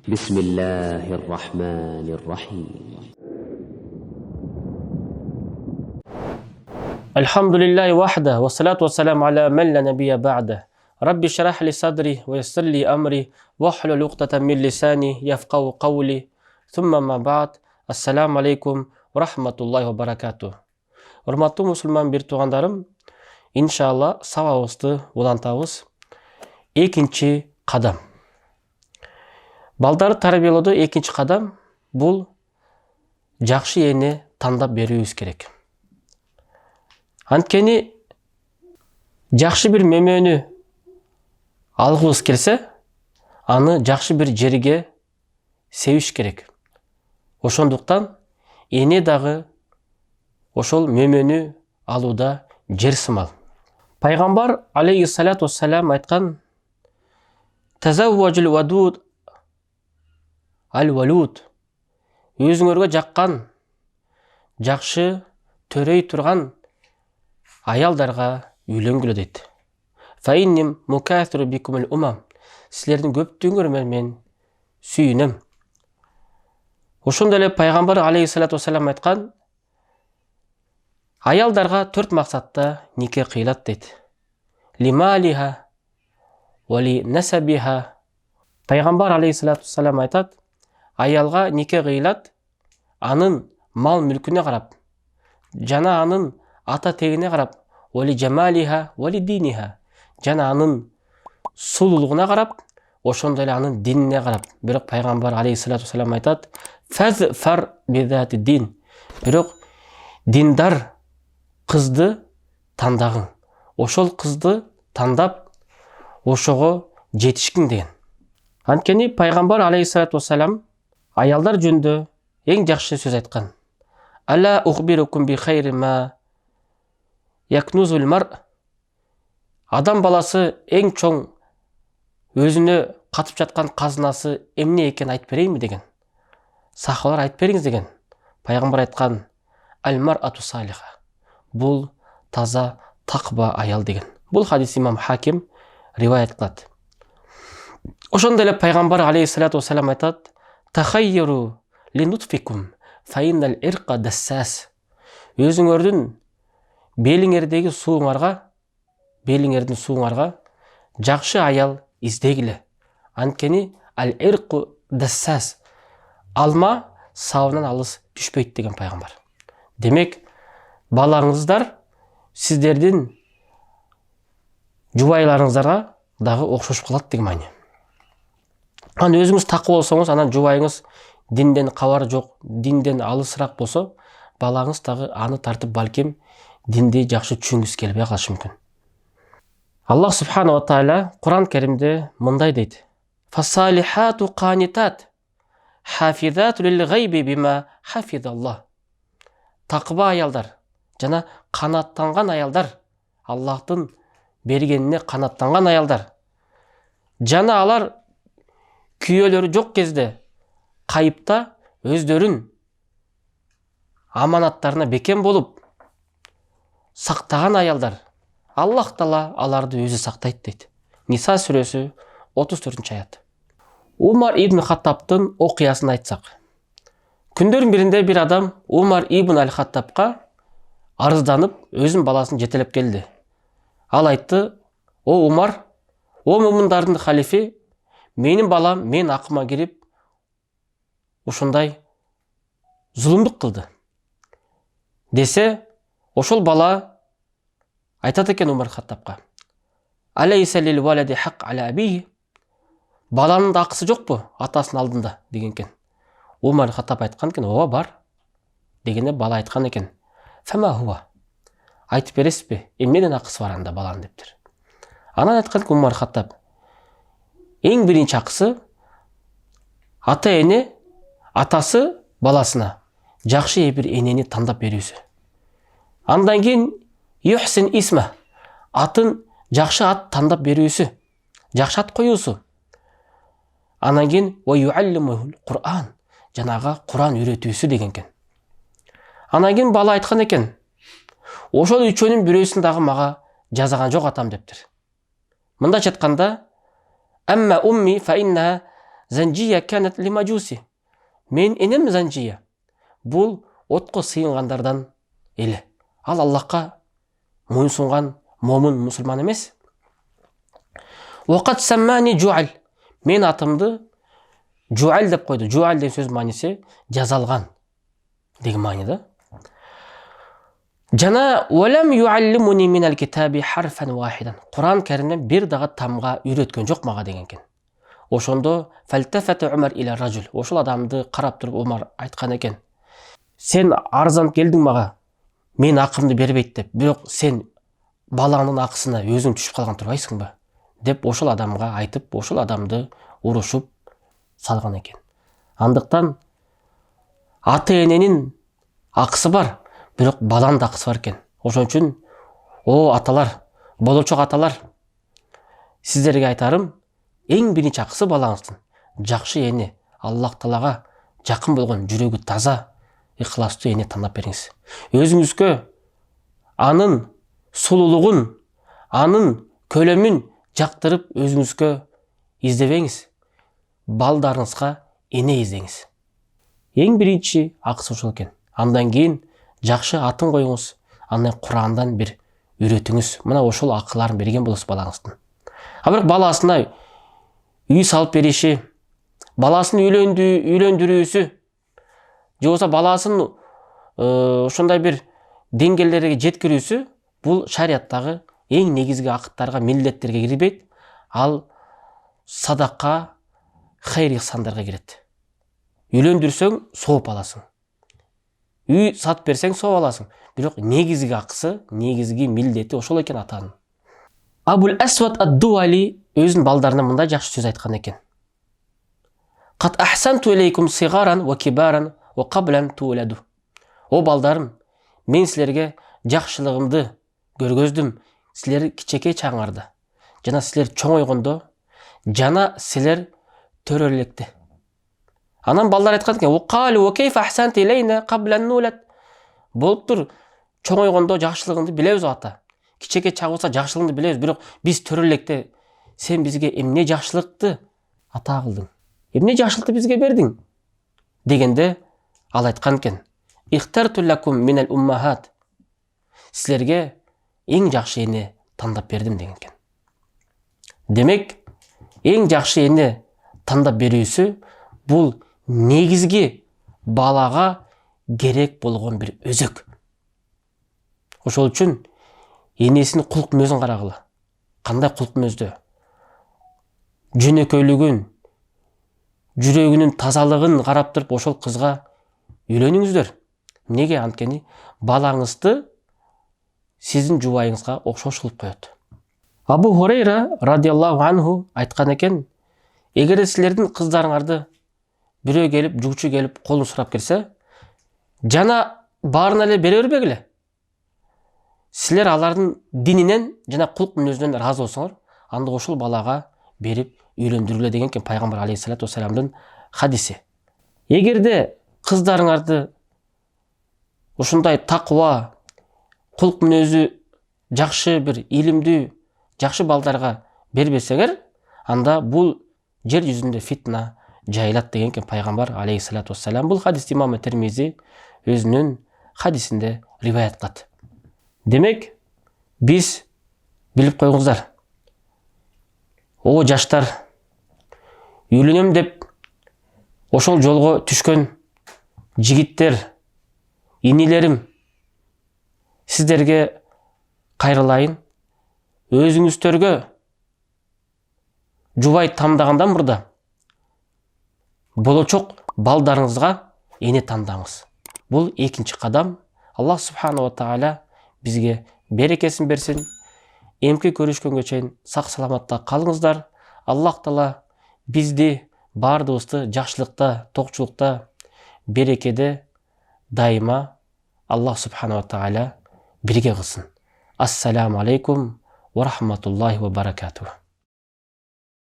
بسم الله الرحمن الرحيم الحمد لله وحده والصلاة والسلام على من لا نبي بعده ربي اشرح لي صدري ويسر لي أمري واحلل عقدة من لساني يفقهوا قولي ثم ما بعد السلام عليكم ورحمة الله وبركاته. Урматтуу мусулман бир туугандарым, иншалла сабагыбызды улантабыз. Экинчи кадам. Балдарды тарбиялоодо экинчи кадам бул жакшы эне тандап берүүбүз керек. Анткени жакшы бир мөмөнү алгыбыз келсе, аны жакшы бир жерге себиш керек. Ошондуктан эне дагы ошол мөмөнү алууда жер сымал. Пайгамбар алейхиссалату вассалам айткан: "Тазавважул вадуд аль-валуд". Өзүңөргө жаккан, жакшы төрөй турган аялдарга үйлөнгүлө дейт. Фаинним мукафиру бикумул умам. Силердин көптүгүңөр менен мен сүйүнөм. Ошондой эле пайгамбар алейхиссалату вассалам айткан: аялдарга 4 максатта нике кыйлат дейт. Лималиха вали насабиха. Пайгамбар алейхиссалату вассалам айтат: аялга нике кыйлат анын мал мүлкүнө карап, жана анын ата тегине карап, вали жамалиха вали диниха. Жана анын сулуулугуна карап, ошондой эле анын динине карап. Бирок пайгамбар алейхиссалату вассалам айтат: фазфар бидати дин. Бирок диндар кызды тандагын. Ошол кызды тандап, ошого жетишкиң деген. Анткени пайгамбар алейхиссалату вассалам аялдар жөнүндө эң жакшы сөз айткан. Ала ухбирукум би хайри ма якнузул мар. Адам баласы эң чоң өзүнө катып жаткан казынасы эмне экенин айтып берейинби деген. Сахабалар айтып бериңиз деген. Пайгамбар айткан: аль-мар ату салиха. Бул таза такба аял деген. Бул хадис имам Хаким риваят кылат. Ошондой эле пайгамбар алейхиссалату вассалам айтат: тахайяру линутфикум фаиннал ирка дассас. Өзүңөрдүн белиңердеги сууңарга жакшы аял издегиле. Анткени ал-ирку дассас. Алма сабынан алыс түшпөйт деген пайгамбар. Демек, балаңыздар сиздердин жубайларыңыздарга дагы окшошуп калат деген маани. Анан өзүңүз такы болсоңуз, анан жубайыңыз динден кабары жок, динден алысыраак болсо, балаңыз дагы аны тартып балким динди жакшы түшүнгүсү келбей калышы мүмкүн. Аллах субхана ва тааля Куран Керимде мындай дейт: фасалихату канитат хафизату лил гайби бима хафизаллах. Такыба аялдар жана канаттанган аялдар, Аллахтын бергенине канаттанган аялдар. Жана алар күйөөлөрү жок кезде кайыпта өздөрүн аманаттарына бекем болуп сактаган аялдар. Аллах Таала аларды өзү сактайт дейт. Ниса сүрөсү 34-аят. Умар ибн Хаттабтын окуясын айтсак. Күндөрдүн биринде бир адам Умар ибн аль-Хаттабка арызданып, өзүнүн баласын жетелеп келди. Ал айтты: "О Умар, о мумундардын халифи, менин балам мен акыма кирип ушундай зулумдук кылды." Десе, ошол бала айтат экен Умар Хаттабка: "Алейса лил валади хак аля абиhi?" Баланын да акысы жокпу атасынын алдында деген экен. Умар Хаттаб айткан экен: "Ооба бар." Дегенде бала айткан экен: "Фама хуа?" Айтып бересизби, эмнеден акысы бар анда баланын дептир. Анан айткан экен Умар Хаттаб: "Эң биринчи акысы ата эне атасы баласына жакшы бир энени тандап берүүсү. Андан кийин юхсин исма, атын жакшы ат тандап берүүсү, жакшы ат коюусу. Анан кийин ва юаллимухул Кур'ан, жанага Кур'ан үйрөтүүсү деген экен. Анан кийин бала айткан экен: "Ошол үчөөнүн бирөөсүн дагы мага жазаган жок атам" дептир. Мындайча айтканда, "Амма умми фа инна Занжия канат ли маджуси. Мен енем Занжия. Бұл отқа сыйынғандардан елі. Ал Аллахқа мойынсұнған момын мұсылман емес. Уақат саммани Жуал. Мен атымды Жуал деп қойды. Жуал деген сөз мәнісі жазалған деген мәнеді. Жана уалам юаллимуни минал китаби харфан вахидан. Құран кәрімнен бір дағы тамға үйреткен жоқ маға деген екен. Ошондо фалтафата Умар иля ражул. Ошол адамды қарап тұрып Умар айтқан екен. Сен арзан келдің маға, мен ақымды бербейт деп, бирок сен балаңның ақысына өзің түшіп қалған тұрбайсың ба? Деп ошол адамға айтып, ошол адамды урушуп салған екен. Андықтан ата эненин ақысы бар, бирок баланын да ақысы бар екен. Ошон үчүн, о аталар, болочок аталар, сиздерге айтарым, эң биринчи ақысы балаңыздын жакшы эне, Аллах Таалага жакын болгон, жүрөгү таза, ихластуу эне тандап бериңиз. Өзүңүзгө анын сулуулугун, анын көлөмүн жактырып өзүңүзгө издебеңиз. Балдарыңызга эне издеңиз. Эң биринчи акысы ошол экен. Андан кийин жакшы атын коюңуз, андан Курандан бир үйрөтүңүз. Мына ошол акыларын берген болосуз балаңыздын. А бирок баласына үй салып бериши, баласын үйлөндүрүүсү, же болбосо баласын ошондой бир деңгээлерге жеткирүүсү, бул шарияттагы эң негизги акыттарга, милдеттерге кирбейт. Ал садакка, хайр ихсандарга кирет. Үйлөндүрсөң сооп аласың. Үй сатып берсең сооп аласың. Бирок негизги акысы, негизги милдети ошол экен атанын. Абул Асвад ад-Дуали өзүнүн балдарына мындай жакшы сөз айткан экен. Кат ахсанту илейкум сигаран ва кибаран ва каблан туладу. О балдарым, мен силерге жакшылыгымды көргөздүм, силер кичекей чаңарда. Жана силер чоңойгондо, жана силер төрөр электе. Анан балдар айткан экен: "Уқалу ва кейфа ахсанта илейна каблан нулат." Болуптур, чоңойгондо жакшылыгыңды билебиз ата. Кичекей чагылса жакшылыгыңды билебиз, бирок биз төрөр электе сен бизге эмне жакшылыкты ата кылдың? Эмне жакшылыкты бизге бердиң? Дегенде ал айткан экен: "Ихтарту лакум минал уммахат." Силерге эң жакшы эне тандап бердим деген экен. Демек, эң жакшы эне тандап берүүсү бул негизги балага керек болгон бир өзөк. Ошол үчүн энесинин кулк мүнөзүн карагыла. Кандай кулк мүнөздө? Жөнөкөйлүгүн, жүрөгүнүн тазалыгын карап туруп ошол кызга үйлөнүңүздөр. Неге? Анткени балаңызды сиздин жубайыңызга окшош кылып коет. Абу Хурайра радиаллаху анху айткан экен: эгер силердин кыздарыңарды бирөө келип, жугчу келип, колун сурап келсе, жана баарына эле бере бербегиле. Силер алардын дининен жана кулк мүнөзүнөн ыраазы болсоңор, анда ошол балага берип үйлөндүргүлө деген экен пайгамбар алейхиссалату вассаламдын хадиси. Эгерде кыздарыңарды ушундай таква, кулк мүнөзү жакшы бир илимдүү, жакшы балдарга бербесеңер, анда бул жер жүзүндө фитна жайылат деген экен пайгамбар алейхиссалату вассалам. Бул хадисти имам Термизи өзүнүн хадисинде риваят кылат. Демек, биз билип коюңуздар. О жаштар, үйлөнөм деп ошол жолго түшкөн жигиттер, инилерим, сиздерге кайрылайын. Өзүңүздөргө жубай тандагандан мурда болочок балдарыңызга эне тандаңыз. Бул экинчи кадам. Аллах субханаху ва тааля бизге берекесин берсин. Эмки көрүшкөнгө чейин сак саламатта калыңыздар. Аллах Таала бизди бардыгыбызды жакшылыкта, токчулукта, берекеде дайыма Аллах субханаху ва тааля бирге кылсын. Ассаламу алейкум ва рахматуллахи ва баракатух.